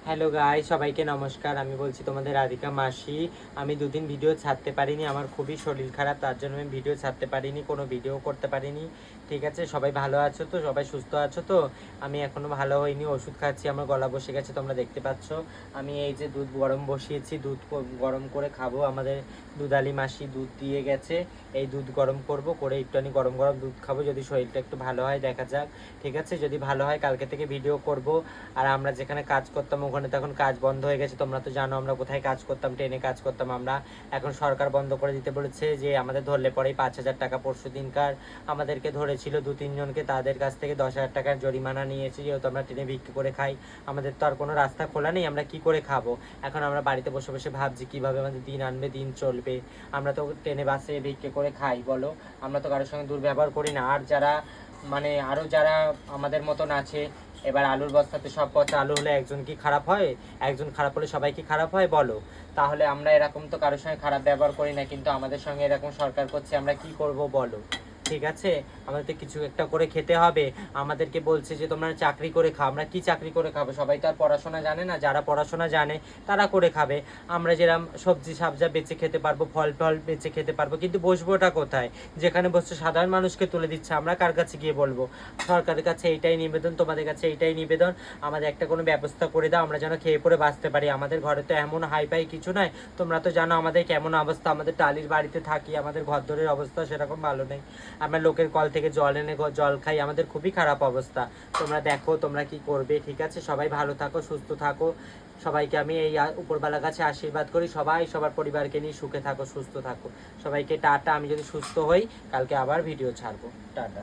Hello guy, সবাইকে নমস্কার। আমি বলছি তোমাদের রাধিকা মাসি। আমি দুদিন ভিডিও ছাড়তে পারিনি, আমার খুবই শরীর খারাপ, তার জন্য আমি ভিডিও ছাড়তে পারিনি, কোনো ভিডিও করতে পারিনি। ঠিক আছে, সবাই ভালো আছো তো? সবাই সুস্থ আছো তো? আমি এখনও ভালো হইনি, ওষুধ খাচ্ছি, আমার গলা বসে গেছে, তোমরা দেখতে পাচ্ছ। আমি এই যে দুধ গরম বসিয়েছি, দুধ গরম করে খাবো। আমাদের দুধালি মাসি দুধ দিয়ে গেছে, এই দুধ গরম করব, করে একটুখানি গরম গরম দুধ খাবো। যদি শরীরটা একটু ভালো হয় দেখা যাক, ঠিক আছে? যদি ভালো হয় কালকে থেকে ভিডিও করব। আর আমরা যেখানে কাজ করতাম ওখানে তো এখন কাজ বন্ধ হয়ে গেছে, তোমরা তো জানো আমরা কোথায় কাজ করতাম, ট্রেনে কাজ করতাম আমরা। এখন সরকার বন্ধ করে দিতে বলেছে, যে আমাদের ধরলে পরেই 5,000 টাকা। পরশু দিনকার আমাদেরকে ধরেছিল 2-3 জনকে, তাদের কাছ থেকে 10,000 টাকার জরিমানা নিয়েছি, যেহেতু আমরা ট্রেনে বিক্রি করে খাই। আমাদের তো আর কোনো রাস্তা খোলা নেই, আমরা কি করে খাবো? এখন আমরা বাড়িতে বসে বসে ভাবছি কিভাবে আমাদের দিন আনবে, দিন চলবে। আমরা তো ট্রেনে বাসে ভিক্ষে করে খাই, বলো? আমরা তো কারোর সঙ্গে দুর্ব্যবহার করি না। আর যারা মানে আরও যারা আমাদের মতন আছে, এবার আলুর বস্তাতে সব পচা আলু হলে একজন কি খারাপ হয়? একজন খারাপ হলে সবাই কি খারাপ হয়, বলো? তাহলে আমরা এরকম তো কারোর সঙ্গে খারাপ ব্যবহার করি না, কিন্তু আমাদের সঙ্গে এরকম সরকার করছে, আমরা কি করব বলো? ঠিক আছে, আমাদের তো কিছু একটা করে খেতে হবে। আমাদেরকে বলছে যে তোমরা চাকরি করে খাও, আমরা কি চাকরি করে খাবো? সবাই তো আর পড়াশোনা জানে না, যারা পড়াশোনা জানে তারা করে খাবে। আমরা যেরকম সবজি সাবজা বেচে খেতে পারবো, ফল ফল বেচে খেতে পারবো, কিন্তু বসবোটা কোথায়? যেখানে বসছে সাধারণ মানুষকে তুলে দিচ্ছে, আমরা কার কাছে গিয়ে বলবো? সরকারের কাছে এইটাই নিবেদন, তোমাদের কাছে এইটাই নিবেদন, আমাদের একটা কোনো ব্যবস্থা করে দাও, আমরা যেন খেয়ে পরে বাঁচতে পারি। আমাদের ঘরে তো এমন হাইফাই কিছু নয়, তোমরা তো জানো আমাদের কেমন অবস্থা, আমাদের টালির বাড়িতে থাকি, আমাদের ঘরদোরের অবস্থা সেরকম ভালো নেই। আমরা লোকের কল থেকে জল এনে জল খাই, আমাদের খুবই খারাপ অবস্থা। তোমরা দেখো তোমরা কি করবে, ঠিক আছে? সবাই ভালো থাকো, সুস্থ থাকো। সবাইকে আমি এই উপরবেলার কাছে আশীর্বাদ করি, সবাই সবার পরিবারকে নিয়ে সুখে থাকো, সুস্থ থাকো। সবাইকে টাটা। আমি যদি সুস্থ হই কালকে আবার ভিডিও ছাড়বো। টাটা।